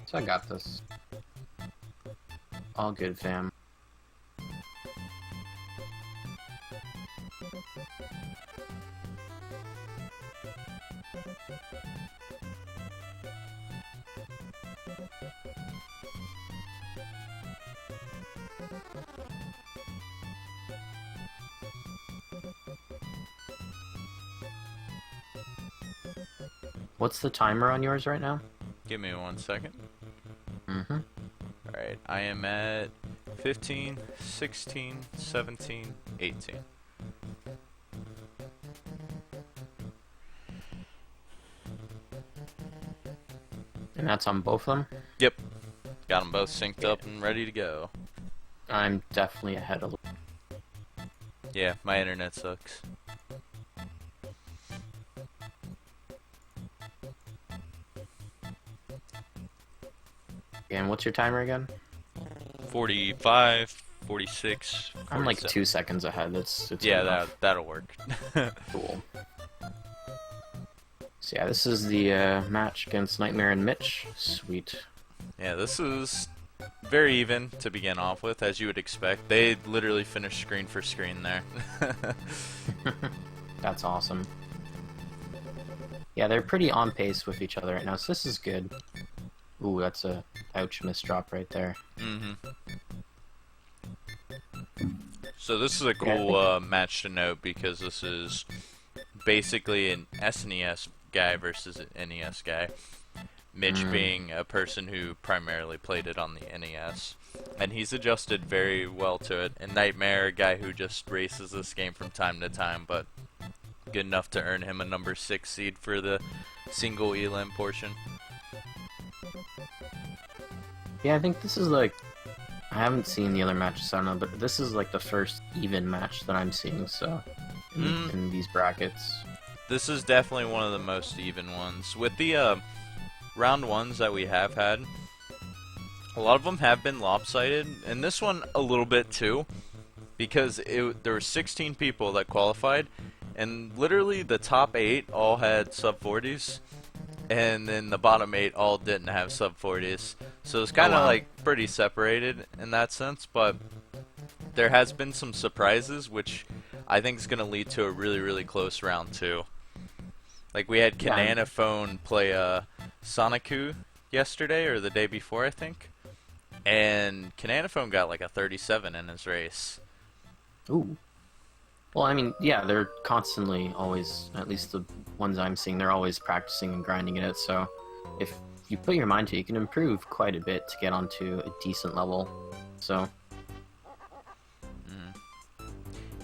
So I got this. All good, fam. What's the timer on yours right now? Give me 1 second. Mm-hmm. Alright, I am at 15, 16, 17, 18. And that's on both of them? Yep. Got them both synced Yeah. up and ready to go. I'm definitely ahead a little. Yeah, my internet sucks. And what's your timer again? 45, 46, 47. I'm like 2 seconds ahead. It's Yeah, enough. that'll work. Cool. So yeah, this is the match against Nightmare and Mitch. Sweet. Yeah, this is very even to begin off with, as you would expect. They literally finished screen for screen there. That's awesome. Yeah, they're pretty on pace with each other right now, so this is good. Ooh, that's a ouch miss drop right there. So this is a cool match to note because this is basically an SNES guy versus an NES guy. Mitch being a person who primarily played it on the NES. And he's adjusted very well to it. And Nightmare, a guy who just races this game from time to time, but good enough to earn him a number 6 seed for the single elim portion. Yeah, I think this is like... I haven't seen the other matches, so I don't know, but this is like the first even match that I'm seeing, so... In these brackets. This is definitely one of the most even ones. With the round ones that we have had, a lot of them have been lopsided, and this one a little bit too, because there were 16 people that qualified, and literally the top 8 all had sub 40s, and then the bottom 8 all didn't have sub 40s. So it's kind of like pretty separated in that sense, but there has been some surprises, which I think is going to lead to a really, really close round 2. Like we had Kanana Phone play Sonicu yesterday, or the day before, I think. And Kanana Phone got like a 37 in his race. Ooh. Well, I mean, yeah, they're constantly always, at least the ones I'm seeing, they're always practicing and grinding at it, so if you put your mind to it, you can improve quite a bit to get onto a decent level, so...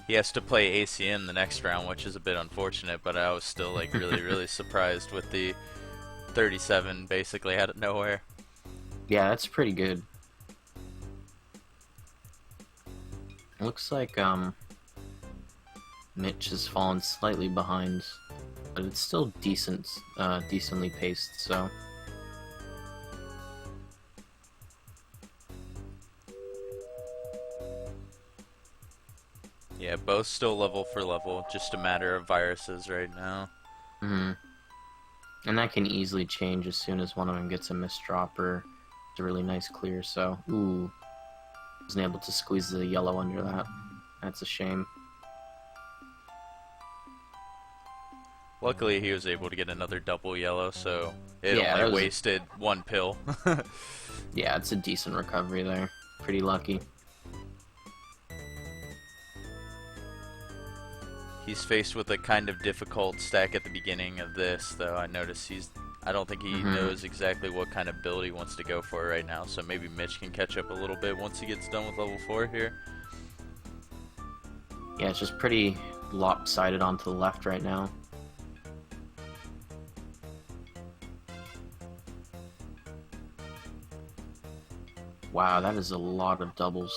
He has to play ACM the next round, which is a bit unfortunate, but I was still like really, really surprised with the 37 basically out of nowhere. Yeah, that's pretty good. Looks like Mitch has fallen slightly behind, but it's still decently paced, so... Yeah, both still level for level, just a matter of viruses right now. And that can easily change as soon as one of them gets a miss drop or a really nice clear, so... Ooh. Wasn't able to squeeze the yellow under that. That's a shame. Luckily, he was able to get another double yellow, so it only wasted 1 pill. Yeah, it's a decent recovery there. Pretty lucky. He's faced with a kind of difficult stack at the beginning of this, though. I notice I don't think he knows exactly what kind of build he wants to go for right now, so maybe Mitch can catch up a little bit once he gets done with level 4 here. Yeah, it's just pretty lopsided onto the left right now. Wow, that is a lot of doubles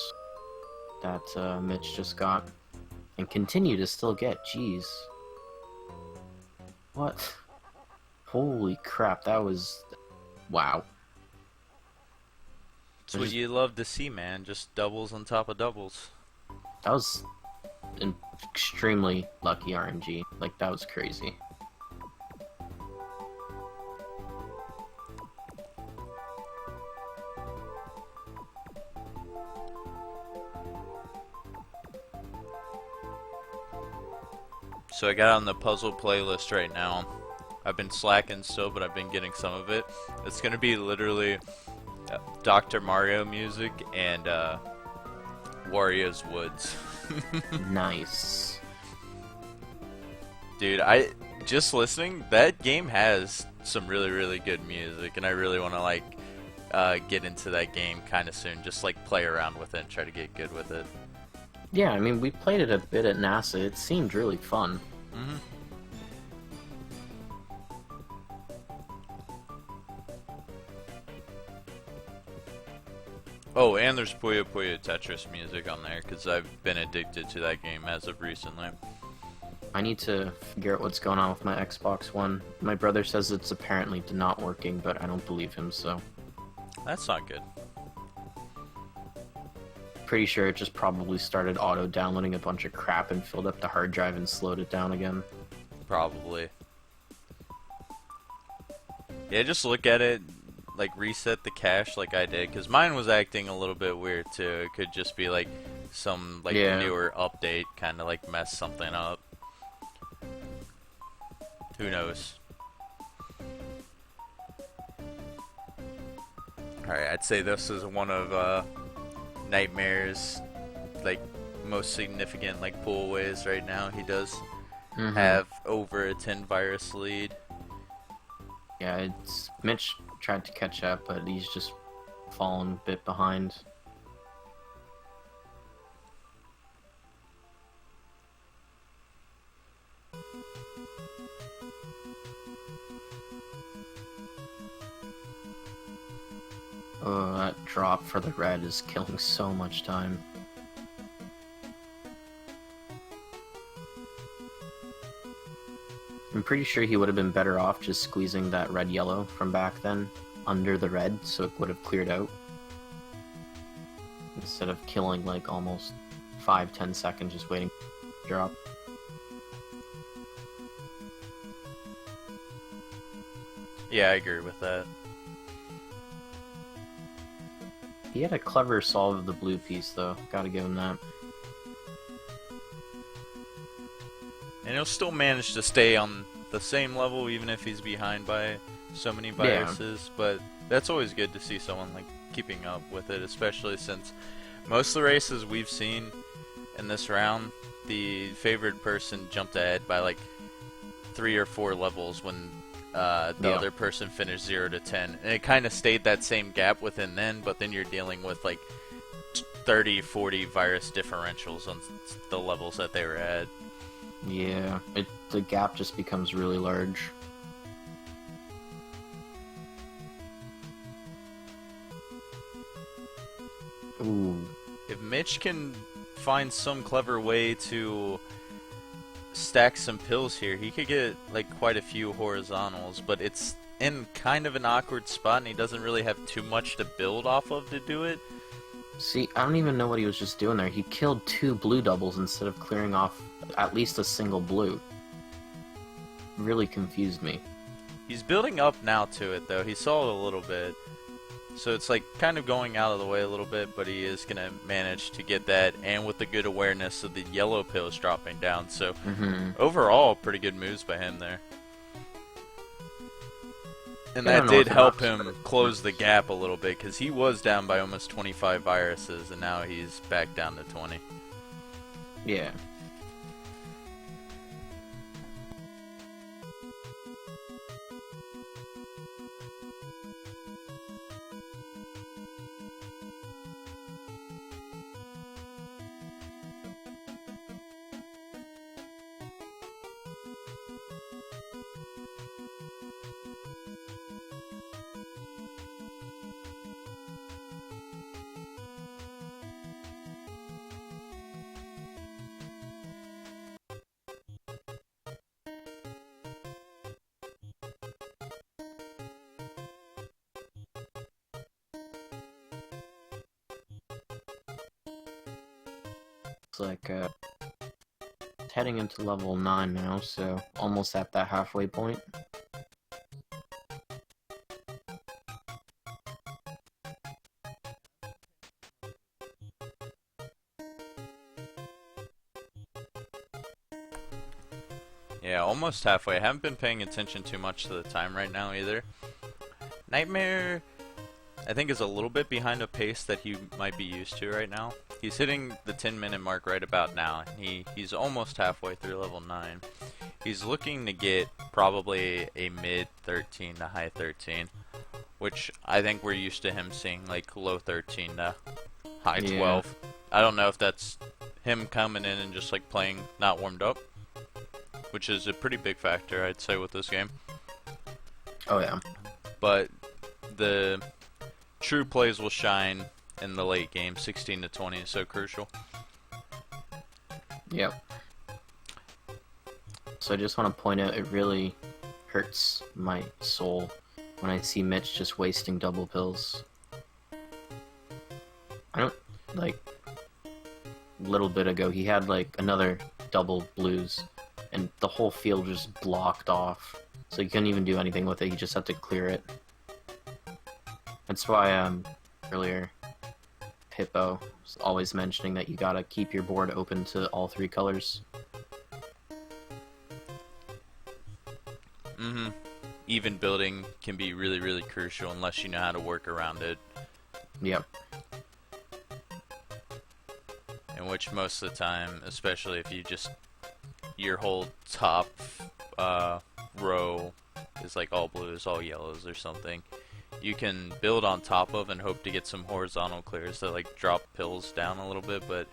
that Mitch just got. And continue to still get, jeez. What? Holy crap, that was... Wow. That's what you love to see, man. Just doubles on top of doubles. That was an extremely lucky RNG. Like, that was crazy. So I got on the puzzle playlist right now. I've been slacking still, but I've been getting some of it. It's gonna be literally Dr. Mario music and Wario's Woods. Nice. Dude, just listening, that game has some really good music, and I really want to like get into that game kind of soon. Just like play around with it and try to get good with it. Yeah, I mean, we played it a bit at NASA. It seemed really fun. Mm-hmm. Oh, and there's Puyo Puyo Tetris music on there, because I've been addicted to that game as of recently. I need to figure out what's going on with my Xbox One. My brother says it's apparently not working, but I don't believe him, so... That's not good. Pretty sure it just probably started auto-downloading a bunch of crap and filled up the hard drive and slowed it down again. Probably. Yeah, just look at it, like reset the cache like I did, because mine was acting a little bit weird too. It could just be like some like newer update kind of like mess something up. Who knows? Alright, I'd say this is one of Nightmare's like most significant like pull-aways right now. He does have over a 10 virus lead. Yeah, it's Mitch tried to catch up, but he's just fallen a bit behind. Oh, that drop for the red is killing so much time. I'm pretty sure he would have been better off just squeezing that red-yellow from back then under the red, so it would have cleared out. Instead of killing like almost 5-10 seconds just waiting to drop. Yeah, I agree with that. He had a clever solve of the blue piece, though. Gotta give him that. And he'll still manage to stay on the same level even if he's behind by so many viruses. Yeah. But that's always good to see someone like keeping up with it, especially since most of the races we've seen in this round, the favored person jumped ahead by like 3 or 4 levels when the other person finished 0 to 10, and it kind of stayed that same gap within then, but then you're dealing with like 30-40 virus differentials on the levels that they were at. Yeah, the gap just becomes really large. Ooh. If Mitch can find some clever way to stack some pills here, he could get like quite a few horizontals, but it's in kind of an awkward spot and he doesn't really have too much to build off of to do it. See, I don't even know what he was just doing there. He killed 2 blue doubles instead of clearing off at least a single blue. Really confused me. He's building up now to it though. He saw it a little bit. So it's like kind of going out of the way a little bit, but he is going to manage to get that, and with the good awareness of the yellow pills dropping down. So overall, pretty good moves by him there. And that did help him close the gap a little bit, because he was down by almost 25 viruses, and now he's back down to 20. Yeah. It's like it's heading into level 9 now, so almost at that halfway point. Yeah, almost halfway. I haven't been paying attention too much to the time right now either. Nightmare, I think, is a little bit behind a pace that he might be used to right now. He's hitting the 10-minute mark right about now. He's almost halfway through level 9. He's looking to get probably a mid 13 to high 13, which I think we're used to him seeing like low 13 to high 12. I don't know if that's him coming in and just like playing not warmed up, which is a pretty big factor, I'd say, with this game. Oh yeah. But the true plays will shine in the late game. 16 to 20 is so crucial. Yep. So I just want to point out, it really hurts my soul when I see Mitch just wasting double pills. I don't, like, a little bit ago he had like another double blues and the whole field just blocked off, so he couldn't even do anything with it. He just had to clear it. That's why earlier Hippo was always mentioning that you gotta keep your board open to all 3 colors. Even building can be really, really crucial unless you know how to work around it. Yep. In which most of the time, especially if you just, your whole top row is like all blues, all yellows or something, you can build on top of and hope to get some horizontal clears that like drop pills down a little bit, but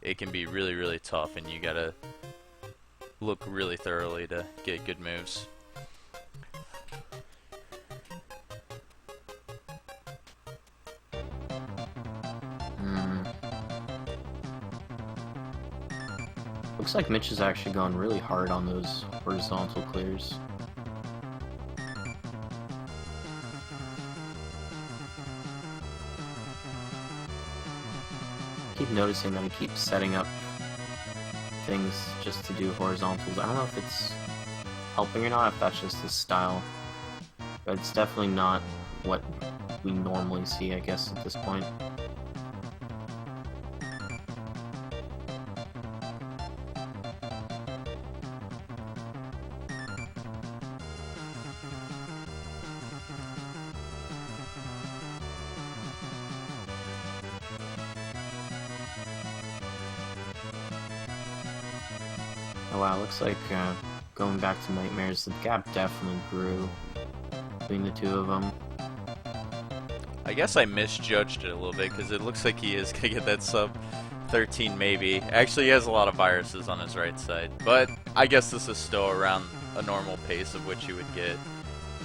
it can be really, really tough and you gotta look really thoroughly to get good moves. Looks like Mitch has actually gone really hard on those horizontal clears. I keep noticing that he keeps setting up things just to do horizontals. I don't know if it's helping or not, if that's just his style, but it's definitely not what we normally see, I guess, at this point. Oh wow, looks like going back to Nightmares, the gap definitely grew between the two of them. I guess I misjudged it a little bit because it looks like he is going to get that sub 13 maybe. Actually, he has a lot of viruses on his right side, but I guess this is still around a normal pace of which he would get.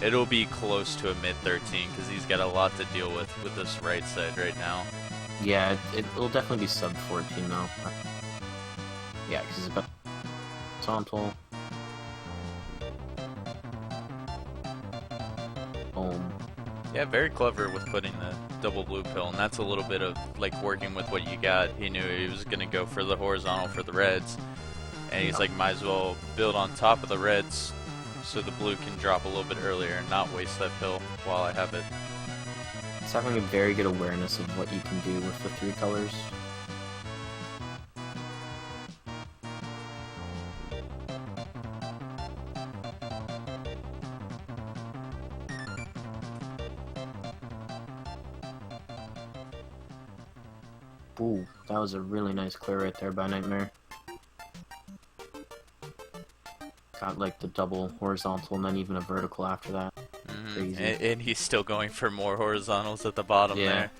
It'll be close to a mid 13 because he's got a lot to deal with this right side right now. Yeah, it'll definitely be sub 14 though. Yeah, because he's about horizontal. Boom. Yeah, very clever with putting the double blue pill, and that's a little bit of like working with what you got. He knew he was going to go for the horizontal for the reds, and he's like, might as well build on top of the reds so the blue can drop a little bit earlier and not waste that pill while I have it. It's having a very good awareness of what you can do with the 3 colors. Ooh, that was a really nice clear right there by Nightmare. Got like the double horizontal and then even a vertical after that. Crazy. And he's still going for more horizontals at the bottom there.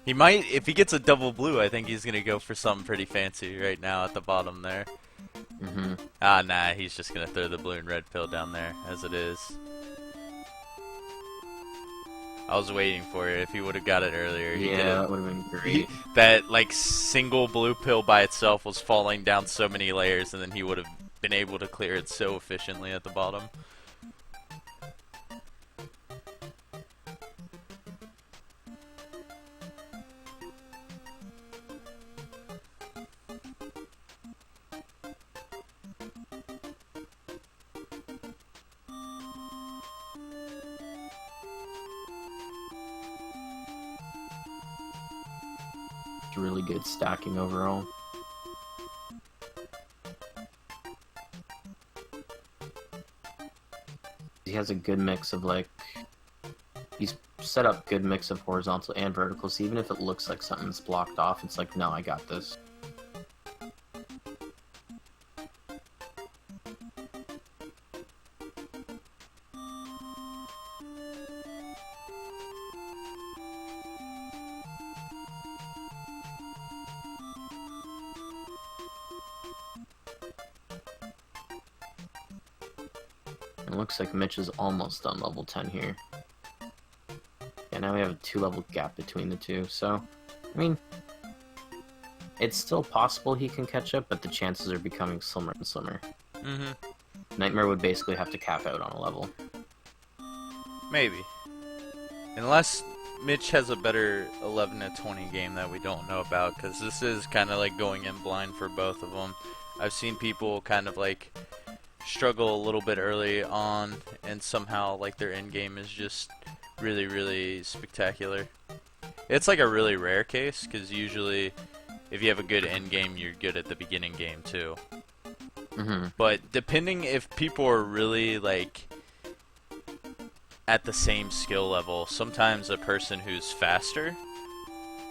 He might, if he gets a double blue, I think he's going to go for something pretty fancy right now at the bottom there. Ah, nah, he's just going to throw the blue and red pill down there as it is. I was waiting for it. If he would have got it earlier, he did. That would have been great. That like single blue pill by itself was falling down so many layers, and then he would have been able to clear it so efficiently at the bottom. Really good stacking overall. he has a good mix of like, he's set up good mix of horizontal and vertical, so even if it looks like something's blocked off, it's like, no, I got this. It looks like Mitch is almost on level 10 here. And now we have a 2-level gap between the two, so, I mean, it's still possible he can catch up, but the chances are becoming slimmer and slimmer. Nightmare would basically have to cap out on a level. Maybe. Unless Mitch has a better 11 to 20 game that we don't know about, because this is kind of like going in blind for both of them. I've seen people kind of like struggle a little bit early on, and somehow like their end game is just really, really spectacular. It's like a really rare case, because usually if you have a good end game, you're good at the beginning game too. But depending if people are really like at the same skill level, sometimes a person who's faster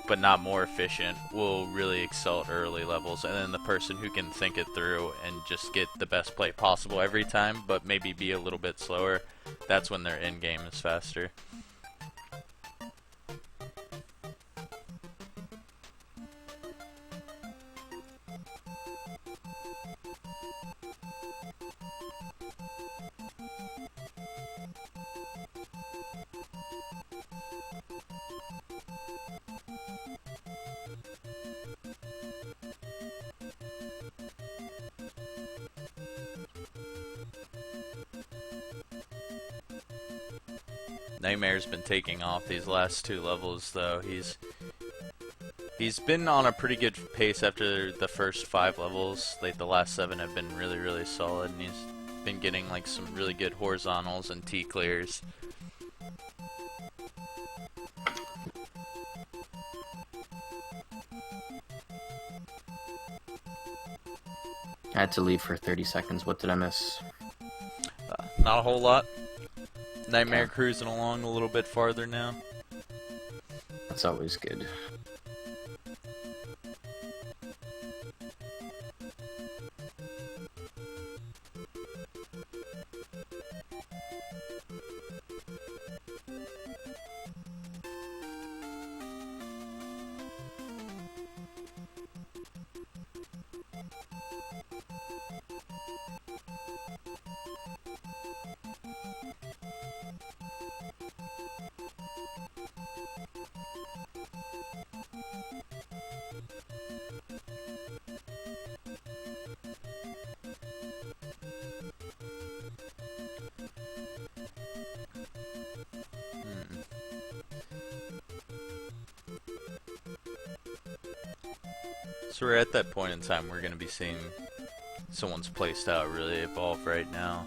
but not more efficient will really excel at early levels, and then the person who can think it through and just get the best play possible every time but maybe be a little bit slower, that's when their end game is faster. Nightmare's been taking off these last 2 levels, though. He's been on a pretty good pace after the first 5 levels. Like the last 7 have been really, really solid, and he's been getting like some really good horizontals and T clears. I had to leave for 30 seconds. What did I miss? Not a whole lot. Nightmare cruising along a little bit farther now. That's always good. So we're at that point in time we're going to be seeing someone's playstyle really evolve right now.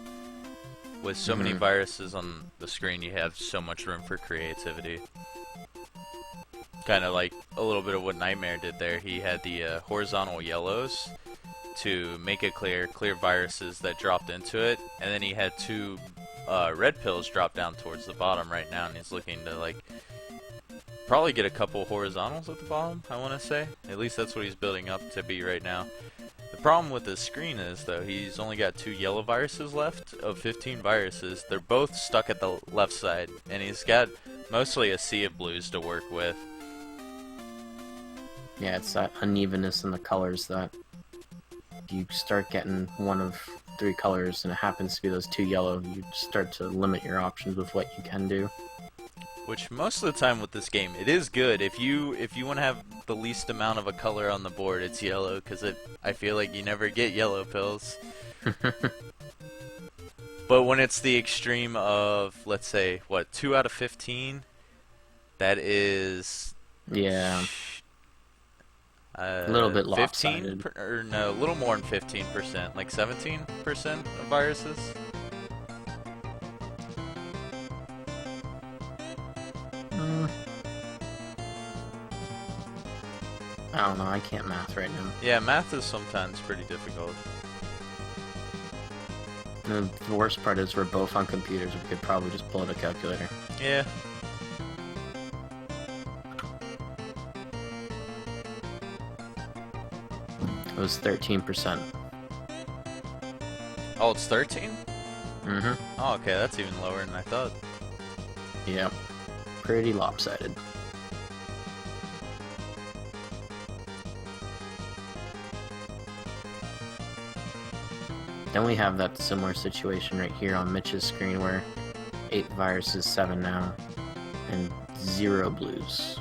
With so many viruses on the screen, you have so much room for creativity. Kind of like a little bit of what Nightmare did there. He had the horizontal yellows to make it clear viruses that dropped into it, and then he had 2 red pills drop down towards the bottom right now, and he's looking to like probably get a couple horizontals at the bottom, I want to say. At least that's what he's building up to be right now. The problem with his screen is, though, he's only got 2 yellow viruses left of 15 viruses. They're both stuck at the left side, and he's got mostly a sea of blues to work with. Yeah, it's that unevenness in the colors that if you start getting one of 3 colors and it happens to be those 2 yellow, you start to limit your options with what you can do. Which most of the time with this game, it is good. If you want to have the least amount of a color on the board, it's yellow, because I feel like you never get yellow pills. But when it's the extreme of, let's say, what, 2 out of 15, that is... Yeah. A little bit 15 lopsided. or no, a little more than 15%, like 17% of viruses. I don't know, I can't math right now. Yeah, math is sometimes pretty difficult. And the worst part is we're both on computers. We could probably just pull out a calculator. Yeah. It was 13%. Oh, it's 13? Mm-hmm. Oh, okay, that's even lower than I thought. Yep. Pretty lopsided. Then we have that similar situation right here on Mitch's screen where 8 viruses, 7 now, and 0 blues.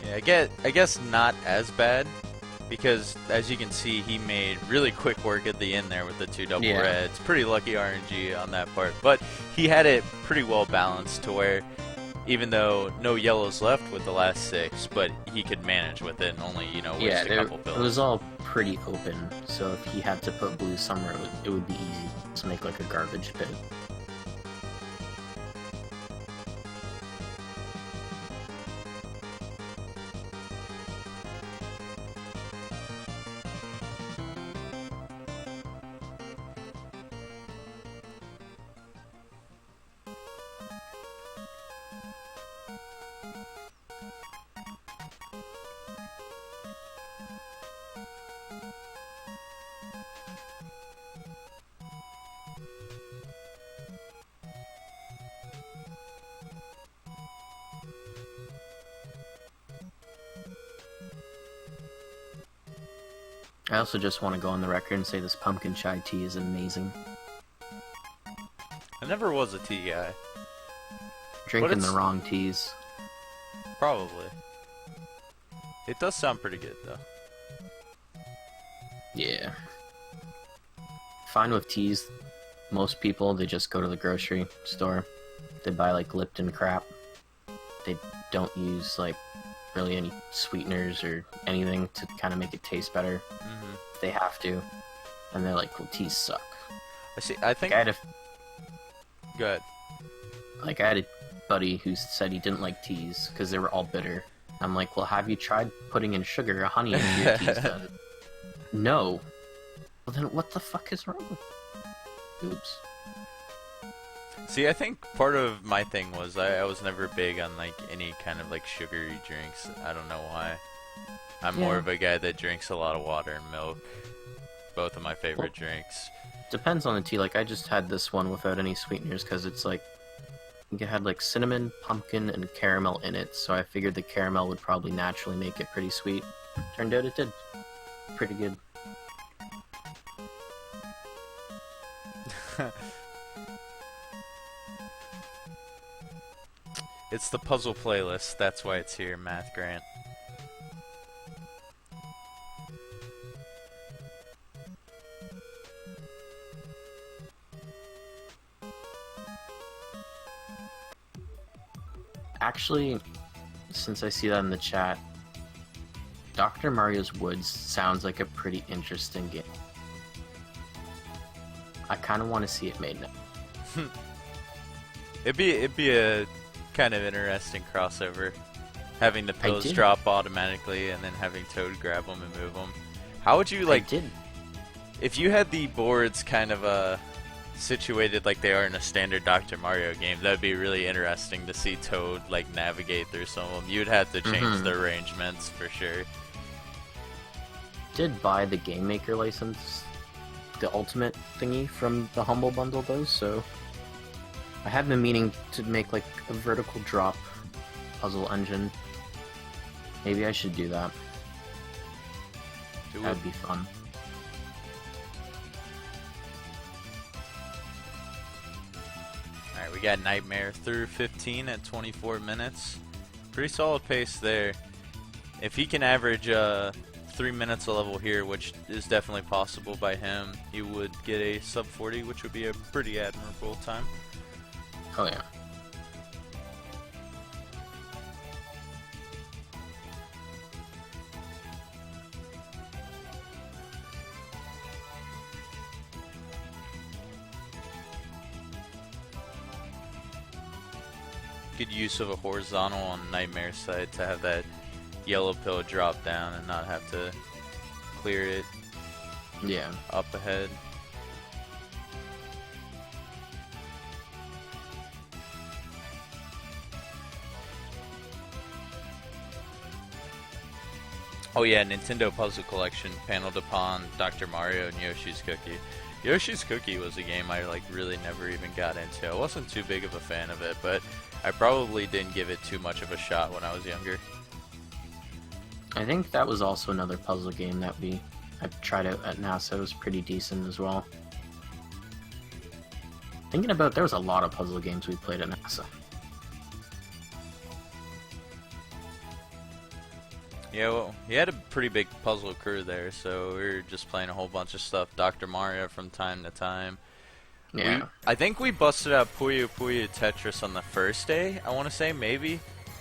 Yeah, I guess not as bad, because as you can see, he made really quick work at the end there with the 2 double reds. Pretty lucky RNG on that part, but he had it pretty well balanced to where even though no yellows left with the last 6, but he could manage with it and only, you know, waste a couple builds. It was all pretty open, so if he had to put blues somewhere, it would be easy to make like a garbage pit. I also just want to go on the record and say this pumpkin chai tea is amazing. I never was a tea guy. Drinking the wrong teas. Probably. It does sound pretty good, though. Yeah. Fine with teas. Most people, they just go to the grocery store. They buy like Lipton crap. They don't use like really any sweeteners or anything to kind of make it taste better. They have to. And they're like, well, teas suck. I think... Go ahead. Like, I had a buddy who said he didn't like teas because they were all bitter. I'm like, well, have you tried putting in sugar or honey into your teas then? No. Well, then what the fuck is wrong? Oops. See, I think part of my thing was I was never big on, like, any kind of, like, sugary drinks. I don't know why. I'm more of a guy that drinks a lot of water and milk. Both of my favorite drinks. Depends on the tea. Like, I just had this one without any sweeteners because it's like, it had like cinnamon, pumpkin, and caramel in it, so I figured the caramel would probably naturally make it pretty sweet. Turned out it did. Pretty good. It's the puzzle playlist, that's why it's here, Math Grant. Actually, since I see that in the chat, Dr. Mario's Woods sounds like a pretty interesting game. I kind of want to see it made now. It'd be a kind of interesting crossover, having the pills drop automatically and then having Toad grab them and move them. How would you like? If you had the boards kind of situated like they are in a standard Dr. Mario game, that'd be really interesting to see Toad like navigate through some of them. You'd have to change the arrangements for sure. Did buy the Game Maker license, the ultimate thingy from the Humble Bundle though, so I have been meaning to make like a vertical drop puzzle engine. Maybe I should do that. That'd be fun. Alright, we got Nightmare through 15 at 24 minutes. Pretty solid pace there. If he can average 3 minutes a level here, which is definitely possible by him, he would get a sub 40, which would be a pretty admirable time. Oh yeah. Good use of a horizontal on Nightmare's side to have that yellow pill drop down and not have to clear it Yeah. up ahead. Oh yeah, Nintendo Puzzle Collection paneled upon Dr. Mario and Yoshi's Cookie. Yoshi's Cookie was a game I like really never even got into. I wasn't too big of a fan of it, but I probably didn't give it too much of a shot when I was younger. I think that was also another puzzle game that I tried out at NASA. It was pretty decent as well. Thinking about, there was a lot of puzzle games we played at NASA. Yeah, well, he had a pretty big puzzle crew there, so we were just playing a whole bunch of stuff. Dr. Mario from time to time. Yeah. I think we busted out Puyo Puyo Tetris on the first day, I want to say, maybe.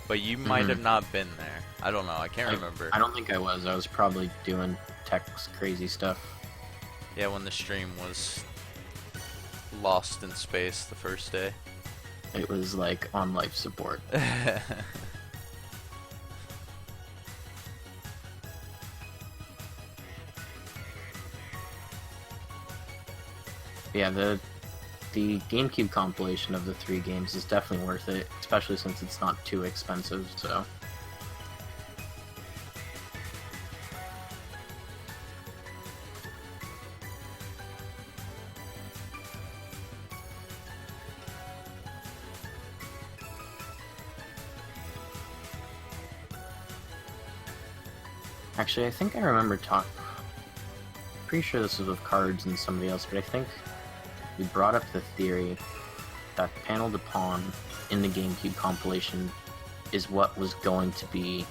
But you might have not been there. I don't know, I can't remember. I don't think I was. I was probably doing tech crazy stuff. Yeah, when the stream was lost in space the first day. It was like on life support. Yeah, the GameCube compilation of the 3 games is definitely worth it, especially since it's not too expensive, so... Actually, I think I remember pretty sure this was with Cards and somebody else, but I think we brought up the theory that paneled upon in the GameCube compilation is what was going to be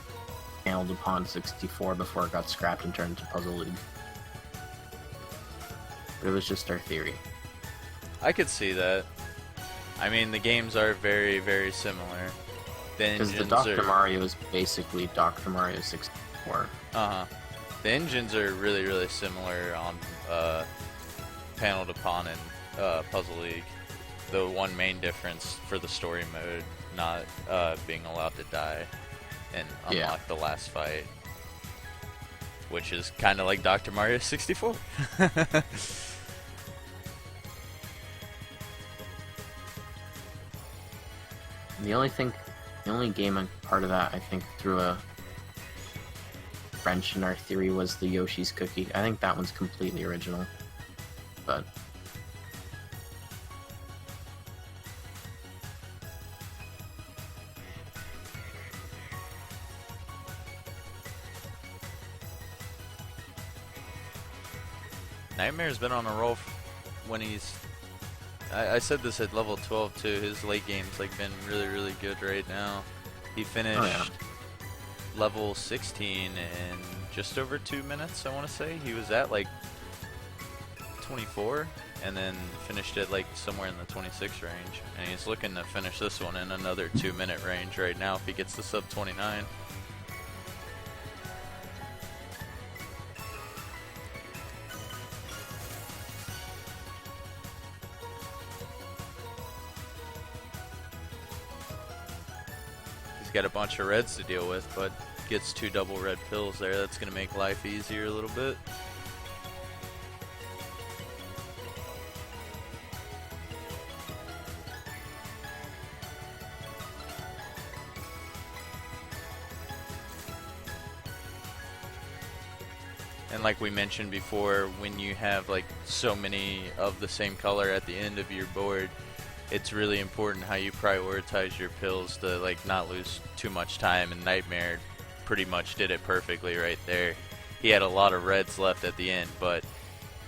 paneled upon 64 before it got scrapped and turned into Puzzle League. But it was just our theory. I could see that. I mean, the games are very, very similar. Because the Dr. Mario is basically Dr. Mario 64. Uh-huh. The engines are really, really similar on paneled upon in Puzzle League. The one main difference for the story mode not being allowed to die and unlock the last fight, which is kind of like Dr. Mario 64. The only game and part of that I think threw a wrench in our theory was the Yoshi's Cookie. I think that one's completely original, but Nightmare's been on a roll when he's... I said this at level 12 too, his late game's like been really, really good right now. He finished level 16 in just over 2 minutes, I want to say. He was at like 24 and then finished it like somewhere in the 26 range. And he's looking to finish this one in another 2-minute range right now if he gets the sub 29. Got a bunch of reds to deal with, but gets 2 double red pills there. That's going to make life easier a little bit. And like we mentioned before, when you have like so many of the same color at the end of your board, it's really important how you prioritize your pills to like not lose too much time, and Nightmare pretty much did it perfectly right there. He had a lot of reds left at the end, but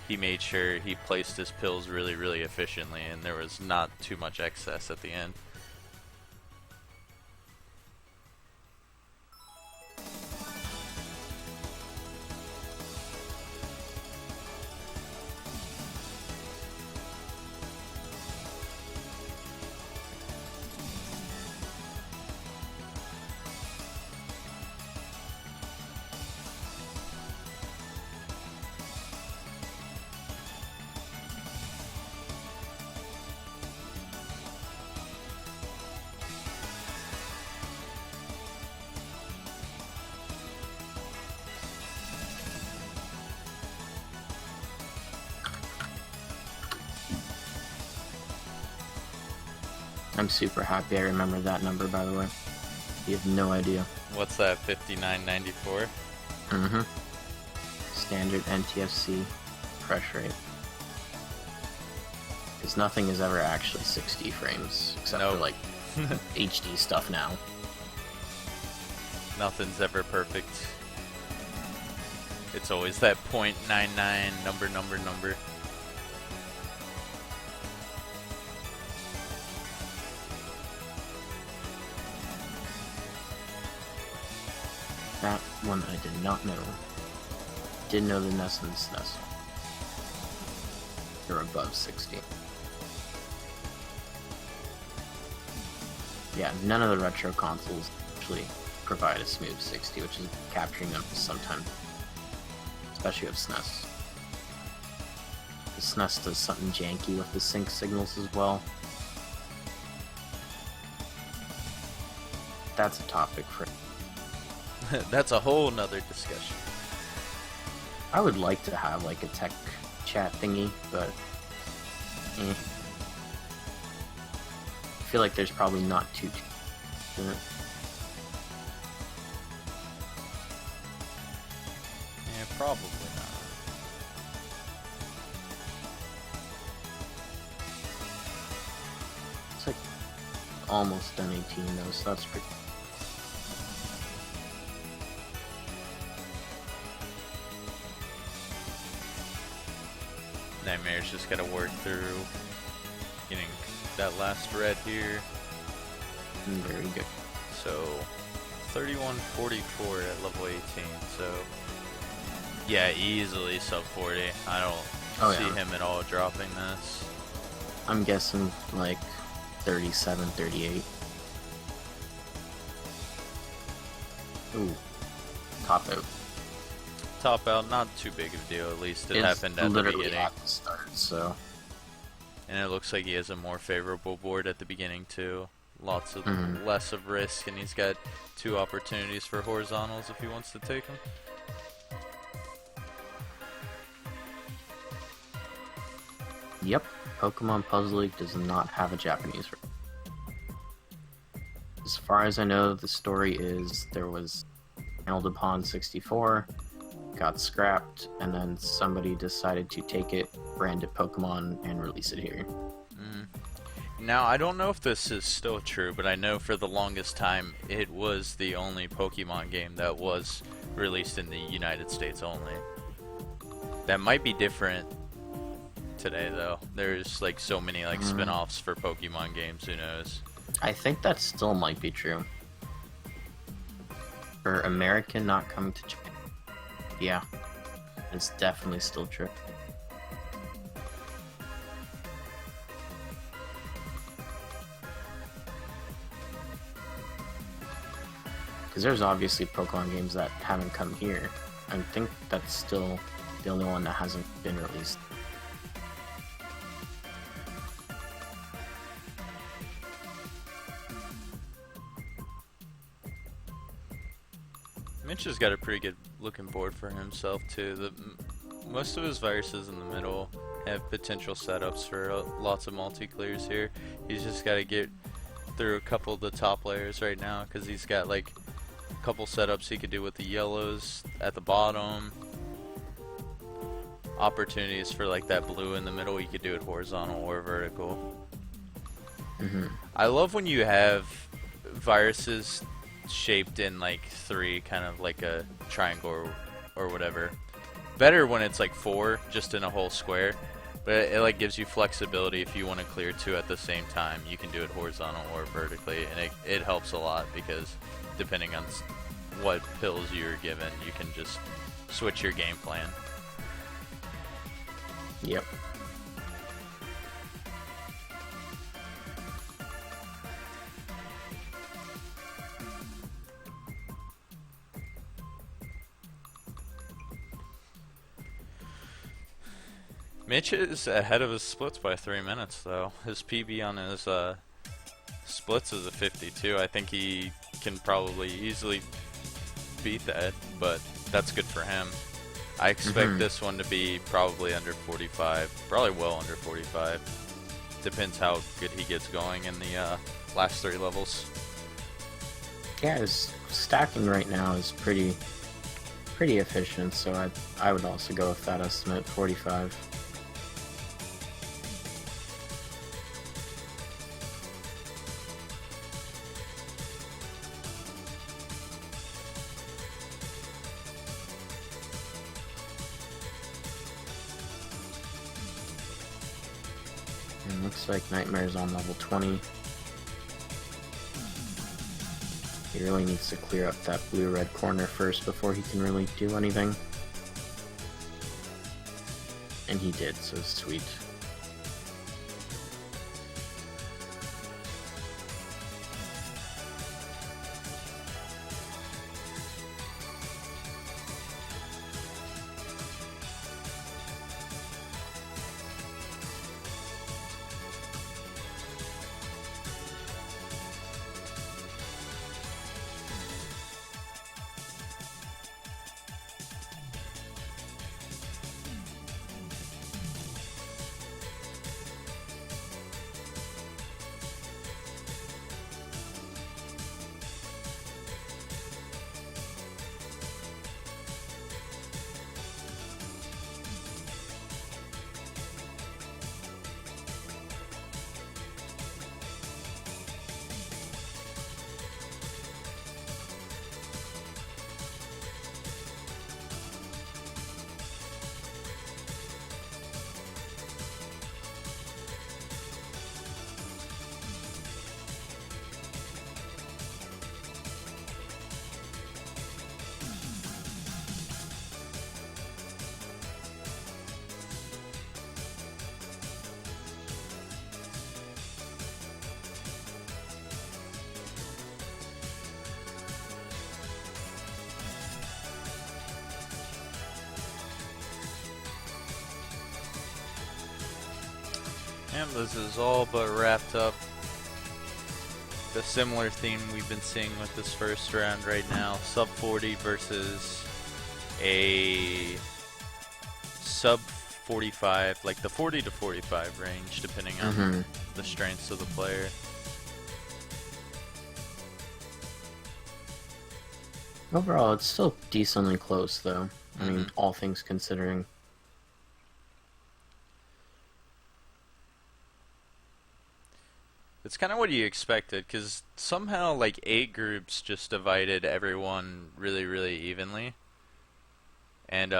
he made sure he placed his pills really, really efficiently, and there was not too much excess at the end. I'm super happy I remember that number, by the way. You have no idea. What's that, 5994? Mm-hmm. Standard NTFC refresh rate. Because nothing is ever actually 60 frames, except for, like, HD stuff now. Nothing's ever perfect. It's always that .99 number. That one I did not know. Didn't know the NES and the SNES. They're above 60. Yeah, none of the retro consoles actually provide a smooth 60, which is capturing them sometimes. Especially with SNES. The SNES does something janky with the sync signals as well. That's a topic for... That's a whole nother discussion. I would like to have like a tech chat thingy, but I feel like there's probably not too in it. Yeah, probably not. It's like almost done 18 though, so that's pretty. Nightmare's just gotta work through getting that last red here. Very good. So 3144 at level 18. So yeah, easily sub 40. I don't see him at all dropping this. I'm guessing like 37, 38. Ooh, top out. Top out, not too big of a deal. At least it happened at the beginning. At the start, so. And it looks like he has a more favorable board at the beginning too. Lots of less of risk, and he's got 2 opportunities for horizontals if he wants to take them. Yep, Pokemon Puzzle League does not have a Japanese version. As far as I know, the story is there was handled upon 64, got scrapped, and then somebody decided to take it, brand it Pokemon, and release it here. Now, I don't know if this is still true, but I know for the longest time it was the only Pokemon game that was released in the United States only. That might be different today, though. There's like so many like spin-offs for Pokemon games, who knows? I think that still might be true. For American not coming to Japan. Yeah, it's definitely still true. Because there's obviously Pokemon games that haven't come here. I think that's still the only one that hasn't been released. Mitch has got a pretty good looking board for himself too. Most of his viruses in the middle have potential setups for lots of multi-clears here. He's just got to get through a couple of the top layers right now because he's got like a couple setups he could do with the yellows at the bottom. Opportunities for like that blue in the middle, you could do it horizontal or vertical. I love when you have viruses shaped in like 3, kind of like a triangle or whatever. Better when it's like 4, just in a whole square. But it like gives you flexibility if you want to clear 2 at the same time. You can do it horizontal or vertically, and it helps a lot because depending on what pills you're given, you can just switch your game plan. Yep. Mitch is ahead of his splits by 3 minutes, though. His PB on his splits is a 52. I think he can probably easily beat that, but that's good for him. I expect this one to be probably under 45, probably well under 45. depends how good he gets going in the last 3 levels. Yeah, his stacking right now is pretty efficient, so I would also go with that estimate, 45. And looks like Nightmare's on level 20. He really needs to clear up that blue-red corner first before he can really do anything. And he did, so sweet. And this is all but wrapped up. The similar theme we've been seeing with this first round right now. Sub 40 versus a sub 45, like the 40 to 45 range, depending on the strengths of the player. Overall, it's still decently close, though. I mean, all things considering. It's kind of what you expected, because somehow, like, 8 groups just divided everyone really, really evenly. And,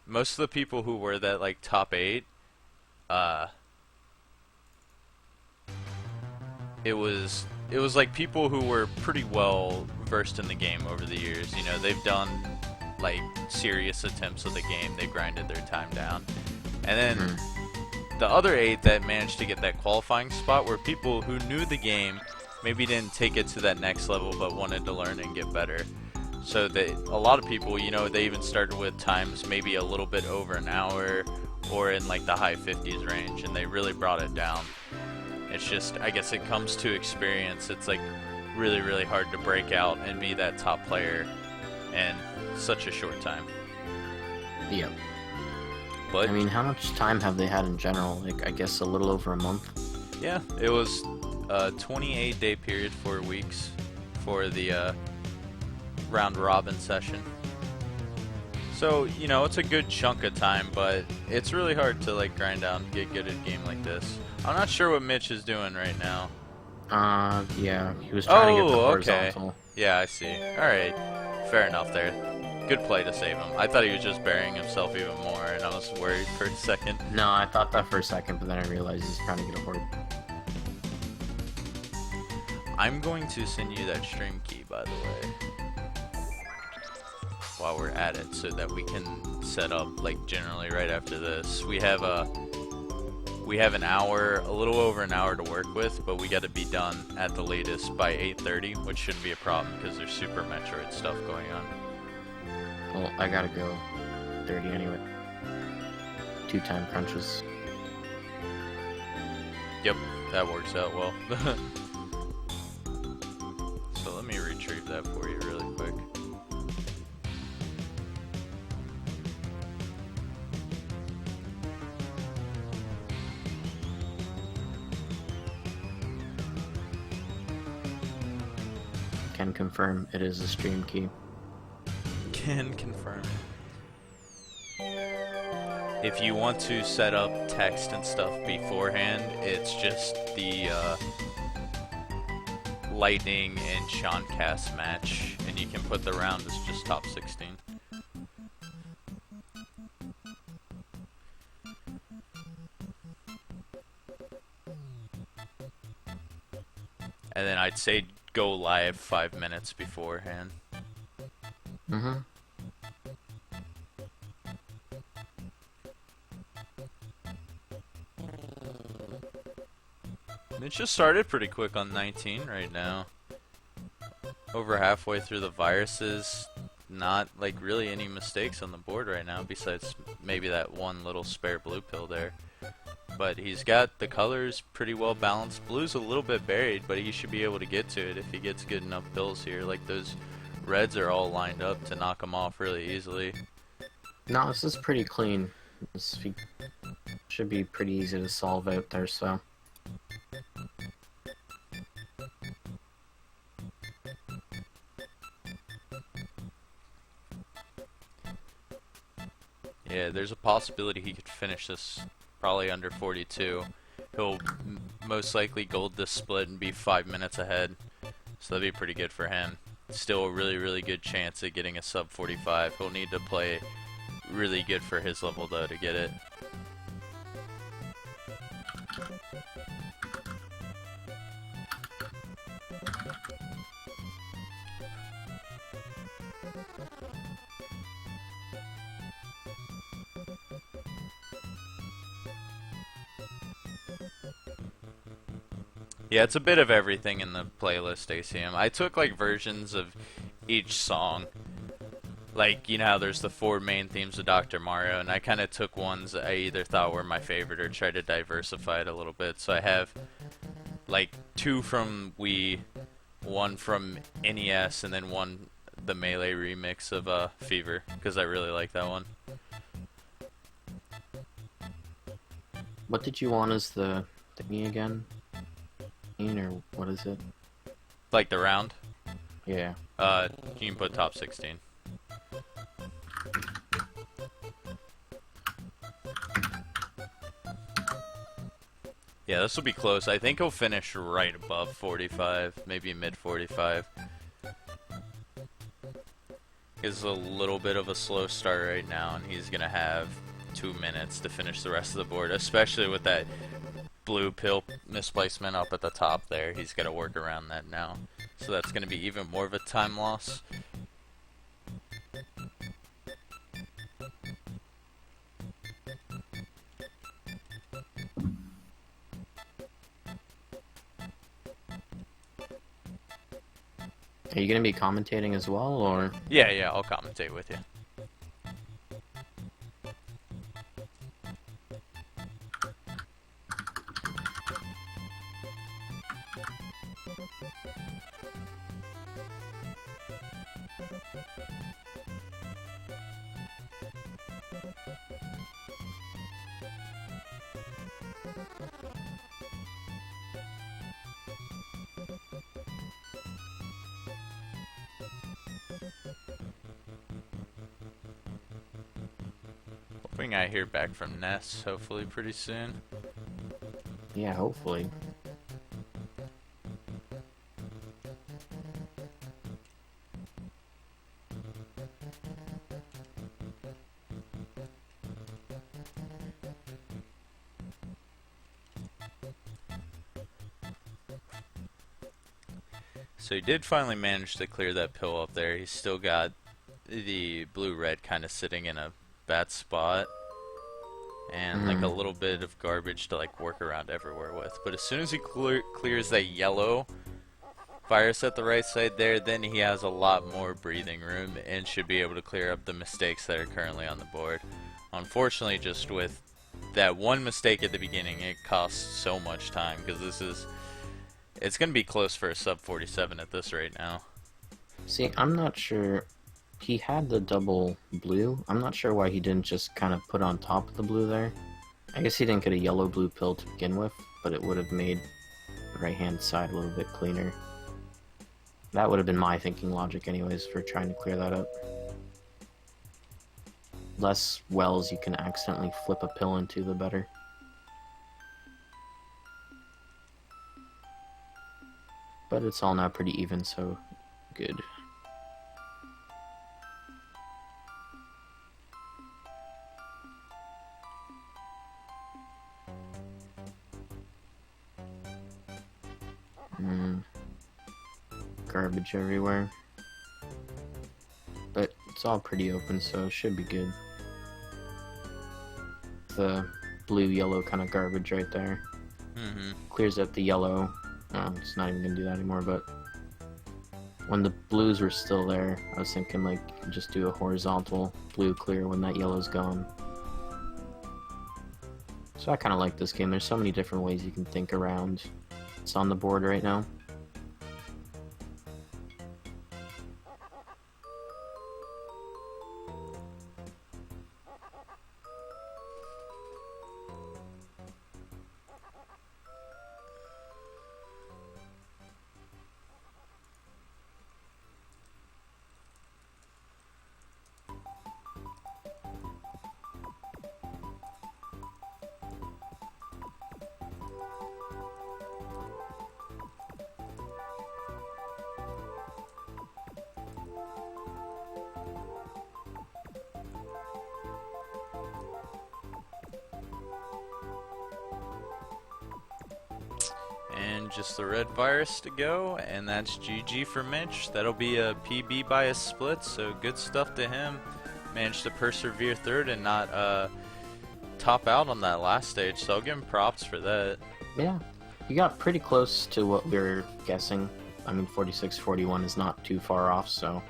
most of the people who were that, like, top 8, it was like people who were pretty well versed in the game over the years. You know, they've done, like, serious attempts of the game, they grinded their time down. And then the other 8 that managed to get that qualifying spot were people who knew the game, maybe didn't take it to that next level, but wanted to learn and get better. So that a lot of people, you know, they even started with times maybe a little bit over an hour or in like the high 50s range, and they really brought it down. It's just, I guess it comes to experience. It's like really, really hard to break out and be that top player in such a short time. Yep. But I mean, how much time have they had in general? Like, I guess a little over a month? yeah, it was a 28-day period, 4 weeks for the round robin session. So, you know, it's a good chunk of time, but it's really hard to like grind out and get good at a game like this. I'm not sure what Mitch is doing right now. Yeah, he was trying to get the horizontal. Okay. Yeah, I see. Alright, fair enough there. Good play to save him. I thought he was just burying himself even more, and I was worried for a second. No, I thought that for a second, but then I realized he's trying to get a horde. I'm going to send you that stream key, by the way, while we're at it, so that we can set up, like, generally right after this. We have an hour, a little over an hour to work with, but we got to be done at the latest by 8:30, which shouldn't be a problem because there's Super Metroid stuff going on. Well, I gotta go 30 anyway. 2 time crunches. Yep, that works out well. So let me retrieve that for you really quick. can confirm it is a stream key. Can confirm. If you want to set up text and stuff beforehand, it's just the Lightning and Seancast match, and you can put the round as just top 16. And then I'd say go live 5 minutes beforehand. Mm-hmm. It just started pretty quick on 19 right now. Over halfway through the viruses, not like really any mistakes on the board right now besides maybe that one little spare blue pill there. But he's got the colors pretty well balanced. Blue's a little bit buried, but he should be able to get to it if he gets good enough pills here. Like those reds are all lined up to knock him off really easily. No, this is pretty clean. This should be pretty easy to solve out there, so. Yeah, there's a possibility he could finish this probably under 42. He'll most likely gold this split and be 5 minutes ahead, so that'd be pretty good for him. Still a really good chance at getting a sub 45. He'll need to play really good for his level though to get it. Yeah, it's a bit of everything in the playlist, ACM. I took like versions of each song. Like, you know how there's the 4 main themes of Dr. Mario, and I kind of took ones I either thought were my favorite or tried to diversify it a little bit. So I have like 2 from Wii, 1 from NES, and then 1 the Melee remix of Fever, because I really like that one. What did you want as the thingy again? Or what is it? Like the round? Yeah. You can put top 16. Yeah, this will be close. I think he'll finish right above 45, maybe mid 45. It's a little bit of a slow start right now, and he's gonna have 2 minutes to finish the rest of the board, especially with that blue pill misplacement up at the top there. He's got to work around that now. So that's going to be even more of a time loss. Are you going to be commentating as well, or? Yeah, I'll commentate with you. Hoping I hear back from Ness, hopefully pretty soon. Yeah, hopefully. So he did finally manage to clear that pill up there. He's still got the blue-red kind of sitting in a bad spot. And like a little bit of garbage to like work around everywhere with. But as soon as he clears that yellow virus at the right side there, then he has a lot more breathing room and should be able to clear up the mistakes that are currently on the board. Unfortunately, just with that one mistake at the beginning, it costs so much time because it's going to be close for a sub 47 at this rate now. See, I'm not sure. He had the double blue. I'm not sure why he didn't just kind of put on top of the blue there. I guess he didn't get a yellow-blue pill to begin with, but it would have made the right-hand side a little bit cleaner. That would have been my thinking logic anyways for trying to clear that up. Less wells you can accidentally flip a pill into, the better. But it's all now pretty even, so good. Garbage everywhere. But it's all pretty open, so it should be good. The blue-yellow kind of garbage right there. Clears up the yellow. It's not even gonna do that anymore, but when the blues were still there, I was thinking like just do a horizontal blue clear when that yellow's gone. So I kind of like this game. There's so many different ways you can think around. It's on the board right now. And just the red virus to go, and that's GG for Mitch. That'll be a PB by a split, so good stuff to him. Managed to persevere third and not top out on that last stage, so I'll give him props for that. Yeah, you got pretty close to what we were guessing. I mean, 46-41 is not too far off, so...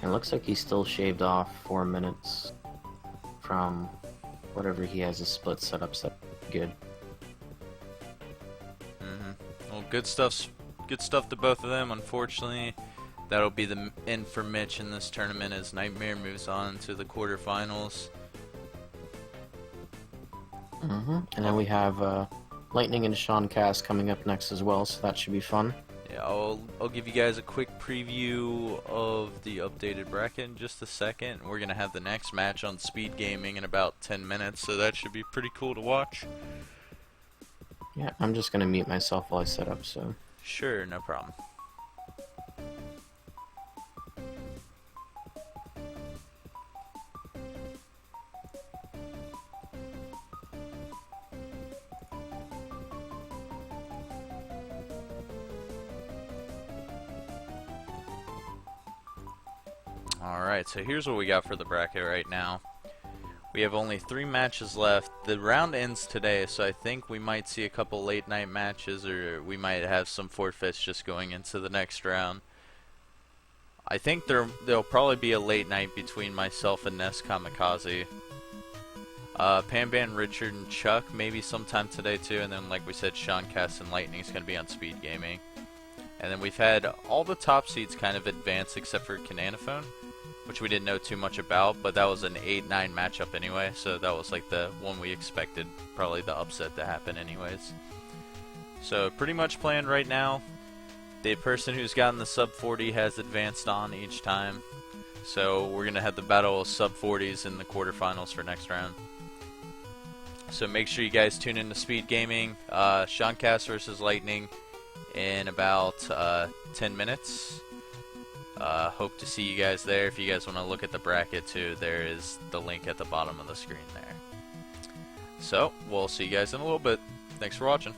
It looks like he still shaved off 4 minutes from whatever he has his split set up good. Well, good stuff to both of them. Unfortunately, that'll be the end for Mitch in this tournament as Nightmare moves on to the quarterfinals. And then we have Lightning and Sean Cass coming up next as well, so that should be fun. Yeah, I'll give you guys a quick preview of the updated bracket in just a second. We're gonna have the next match on Speed Gaming in about 10 minutes, so that should be pretty cool to watch. Yeah, I'm just gonna mute myself while I set up, so... Sure, no problem. Alright, so here's what we got for the bracket right now. We have only 3 matches left. The round ends today, so I think we might see a couple late night matches, or we might have some forfeits just going into the next round. I think there'll probably be a late night between myself and Ness Kamikaze. Panban, Richard, and Chuck maybe sometime today too, and then like we said, Sean Cass and Lightning is going to be on Speed Gaming. And then we've had all the top seeds kind of advance except for Cananophone, which we didn't know too much about, but that was an 8-9 matchup anyway, so that was like the one we expected, probably the upset to happen anyways. So pretty much playing right now, the person who's gotten the sub 40 has advanced on each time, so we're going to have the battle of sub 40s in the quarterfinals for next round. So make sure you guys tune in to Speed Gaming, Sean Cass versus Lightning in about 10 minutes. Hope to see you guys there. If you guys want to look at the bracket too, there is the link at the bottom of the screen there. So, we'll see you guys in a little bit. Thanks for watching.